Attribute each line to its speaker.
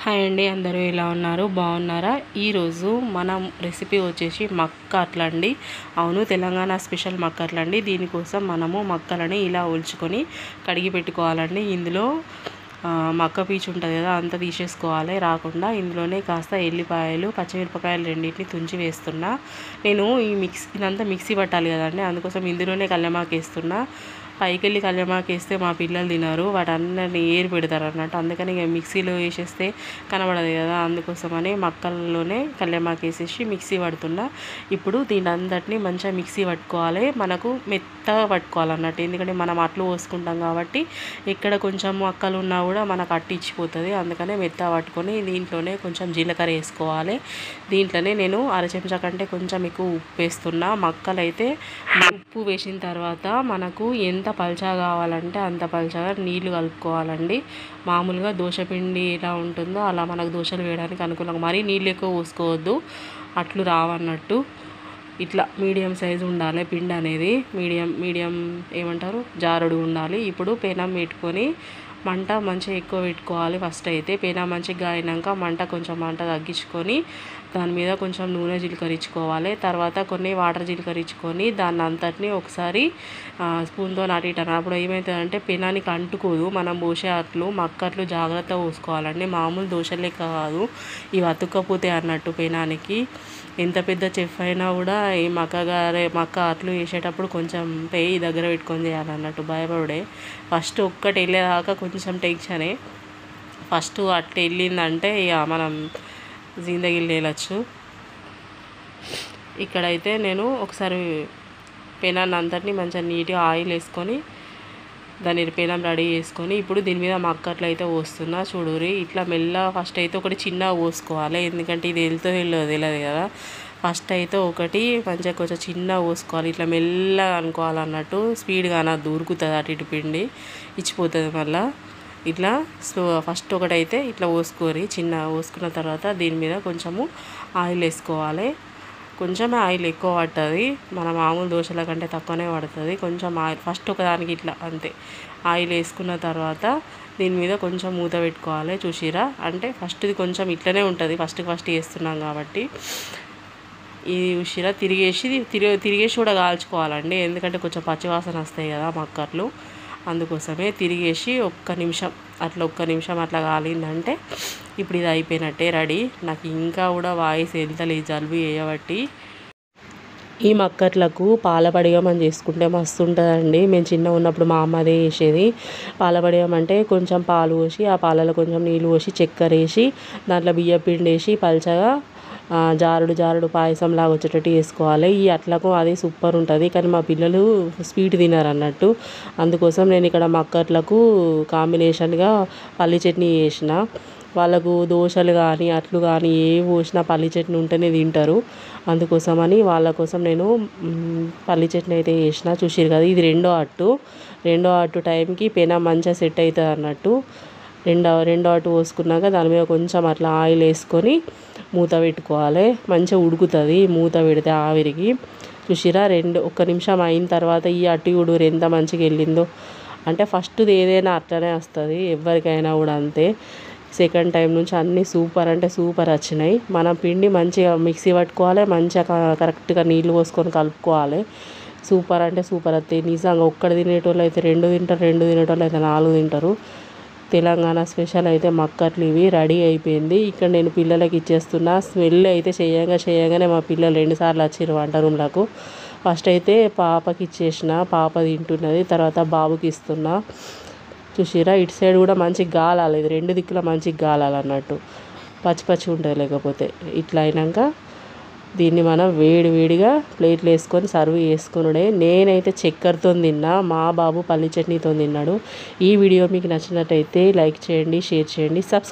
Speaker 1: Hi అండి, అందరూ ఎలా ఉన్నారు? బాగున్నారా? ఈరోజు మనం రెసిపీ వచ్చేసి మక్క అట్లండి. అవును, తెలంగాణ స్పెషల్ మక్క అట్లండి. దీనికోసం మనము మక్కలని ఇలా ఒలుచుకొని కడిగి పెట్టుకోవాలండి. ఇందులో మక్క పీచు ఉంటుంది కదా, అంతా తీసేసుకోవాలి రాకుండా. ఇందులోనే కాస్త ఎల్లిపాయలు, పచ్చిమిరపకాయలు రెండింటిని తుంచి వేస్తున్నా. నేను ఇదంతా మిక్సీ పట్టాలి కదండి, అందుకోసం ఇందులోనే కల్యమాకు వేస్తున్నా. పైకి వెళ్ళి కల్యమాకు వేస్తే మా పిల్లలు తినరు, వాటన్నీ ఏరి పెడతారు అన్నట్టు. అందుకని ఇక మిక్సీలో వేసేస్తే కనబడదు కదా, అందుకోసమని మక్కల్లోనే కల్యమాకు వేసేసి మిక్సీ పడుతున్నా. ఇప్పుడు దీని అంతటిని మంచిగా మిక్సీ పట్టుకోవాలి. మనకు మెత్తగా పట్టుకోవాలన్నట్టు, ఎందుకంటే మనం అట్లు పోసుకుంటాం కాబట్టి ఇక్కడ కొంచెం మక్కలు ఉన్నా కూడా మనకు అట్టి ఇచ్చిపోతుంది. అందుకనే మెత్తగా పట్టుకొని దీంట్లోనే కొంచెం జీలకర్ర వేసుకోవాలి. దీంట్లోనే నేను అర చెంచా కంటే కొంచెం ఎక్కువ ఉప్పు వేస్తున్నా. మక్కలు అయితే ఉప్పు వేసిన తర్వాత మనకు ఎంత పల్చగా కావాలంటే అంత పల్చగా నీళ్లు కలుపుకోవాలండి. మామూలుగా దోశపిండి ఎలా ఉంటుందో అలా మనకు దోశలు వేయడానికి అనుకూలంగా, మరీ నీళ్ళు ఎక్కువ పోసుకోవద్దు, అట్లు రావన్నట్టు. ఇట్లా మీడియం సైజు ఉండాలి పిండి అనేది, మీడియం ఏమంటారు, జారుడు ఉండాలి. ఇప్పుడు పెనం పెట్టుకొని మంట మంచిగా ఎక్కువ పెట్టుకోవాలి. ఫస్ట్ అయితే పెనం మంచిగా అయినాక కొంచెం మంట తగ్గించుకొని దాని మీద కొంచెం నూనె జీలకరించుకోవాలి. తర్వాత కొన్ని వాటర్ జీలకరించుకొని దాన్ని అంతటిని ఒకసారి స్పూన్తో నాటిటాను. అప్పుడు ఏమవుతుందంటే పెనానికి అంటుకోదు. మనం పోసే అట్లు మక్కట్లు జాగ్రత్తగా పోసుకోవాలండి, మామూలు దోశలే కాదు, ఇవి అతుక్కపోతే అన్నట్టు పెనానికి. ఎంత పెద్ద చెఫ్ అయినా కూడా ఈ మక్క అట్లు వేసేటప్పుడు కొంచెం పెయి దగ్గర పెట్టుకొని చేయాలన్నట్టు, భయపడే. ఫస్ట్ ఒక్కటి వెళ్ళేదాకా కొంచెం టెన్షనే. ఫస్ట్ అట్టు వెళ్ళిందంటే ఇక మనం జిందగీలు వెళ్ళచ్చు. ఇక్కడైతే నేను ఒకసారి పెనాన్ని అంతటిని మంచిగా నీట్గా ఆయిల్ వేసుకొని దాని పెనం రెడీ చేసుకొని ఇప్పుడు దీని మీద మక్కట్లు అయితే పోస్తున్నా. చూడురి, ఇట్లా మెల్ల ఫస్ట్ అయితే ఒకటి చిన్నగా పోసుకోవాలి, ఎందుకంటే ఇది తెలియదు కదా. ఫస్ట్ అయితే ఒకటి మంచిగా కొంచెం చిన్నగా పోసుకోవాలి, ఇట్లా మెల్లగా అనుకోవాలన్నట్టు. స్పీడ్గా అన్నది దూరుకుతుంది అటు ఇటు పిండి ఇచ్చిపోతుంది మళ్ళీ. ఇట్లా ఫస్ట్ ఒకటైతే ఇట్లా పోసుకోరి, చిన్నగా పోసుకున్న తర్వాత దీని మీద కొంచెము ఆయిల్ వేసుకోవాలి. కొంచెమే ఆయిల్ ఎక్కువ పడుతుంది, మన మామూలు దోశల కంటే తక్కువనే పడుతుంది. కొంచెం ఆయిల్ ఫస్ట్ ఒకదానికి ఇట్లా అంతే ఆయిల్ వేసుకున్న తర్వాత దీని మీద కొంచెం మూత పెట్టుకోవాలి. చూసిరా, అంటే ఫస్ట్ది కొంచెం ఇట్లనే ఉంటుంది, ఫస్ట్ వేస్తున్నాం కాబట్టి. ఇది చూసిరా, తిరిగేసి కూడా కాల్చుకోవాలండి, ఎందుకంటే కొంచెం పచ్చివాసన వస్తాయి కదా మక్కట్లు, అందుకోసమే తిరిగేసి ఒక్క నిమిషం అట్లా కాలిందంటే ఇప్పుడు ఇది అయిపోయినట్టే, రెడీ. నాకు ఇంకా కూడా వాయిస్ వెళ్తలేదు, జలుబు చేయబట్టి. ఈ మక్కట్లకు పాలపడిగం అని చేసుకుంటే మస్తు ఉంటుందండి. మేము చిన్నగా ఉన్నప్పుడు మా అమ్మ అదే చేసేది. పాలపడిగం అంటే కొంచెం పాలు పోసి ఆ పాలలో కొంచెం నీళ్ళు పోసి చక్కెర వేసి దాంట్లో బియ్యం పిండి వేసి పల్చగా జారుడు పాయసం లాగా వచ్చేటట్టు చేసుకోవాలి. ఈ అట్లకు అది సూపర్ ఉంటుంది, కానీ మా పిల్లలు స్వీట్ తినరు అన్నట్టు. అందుకోసం నేను ఇక్కడ మక్కట్లకు కాంబినేషన్గా పల్లి చట్నీ చేసిన. వాళ్ళకు దోశలు కానీ అట్లు కానీ ఏ పోసినా పల్లి చట్నీ ఉంటేనే తింటారు, అందుకోసమని వాళ్ళ కోసం నేను పల్లి చట్నీ అయితే చేసిన. చూసిరు కదా, ఇది రెండో అట్టు టైంకి పెనం మంచిగా సెట్ అవుతుంది అన్నట్టు. రెండో అట్టు పోసుకున్నాక దాని మీద కొంచెం అట్లా ఆయిల్ వేసుకొని మూత పెట్టుకోవాలి. మంచిగా ఉడుకుతుంది మూత పెడితే ఆవిరికి. చూసిరా, ఒక్క నిమిషం అయిన తర్వాత ఈ అట్టు ఉడురు ఎంత మంచిగా వెళ్ళిందో. అంటే ఫస్ట్ది ఏదైనా అట్లనే వస్తుంది, ఎవరికైనా కూడా అంతే. సెకండ్ టైం నుంచి అన్నీ సూపర్ అంటే సూపర్ వచ్చినాయి. మనం పిండి మంచిగా మిక్సీ పట్టుకోవాలి, మంచిగా కరెక్ట్గా నీళ్ళు పోసుకొని కలుపుకోవాలి. సూపర్ అంటే సూపర్ వస్తాయి నిజంగా. ఒక్కటి తినేటోళ్ళు అయితే 2 తింటారు, 2 తినేటోళ్ళు అయితే 4 తింటారు. తెలంగాణ స్పెషల్ అయితే మక్కట్లు ఇవి రెడీ అయిపోయింది. ఇక్కడ నేను పిల్లలకి ఇచ్చేస్తున్నా. స్మెల్ అయితే చేయగానే మా పిల్లలు 2 సార్లు వచ్చారు వంట రూమ్లకు. ఫస్ట్ అయితే పాపకి ఇచ్చేసిన, పాప తింటున్నది, తర్వాత బాబుకి ఇస్తున్నా. చూసిరా, ఇటు సైడ్ కూడా మంచిగా గాలాలి, ఇది 2 దిక్కుల మంచిగా గాలాలన్నట్టు, పచ్చి ఉంటుంది లేకపోతే. ఇట్లా అయినాక దీన్ని మనం వేడిగా ప్లేట్లు వేసుకొని సర్వ్ చేసుకున్నాడే. నేనైతే చక్కెరతో తిన్నా, మా బాబు పల్లి చట్నీతో తిన్నాడు. ఈ వీడియో మీకు నచ్చినట్టయితే లైక్ చేయండి, షేర్ చేయండి, సబ్స్క్రైబ్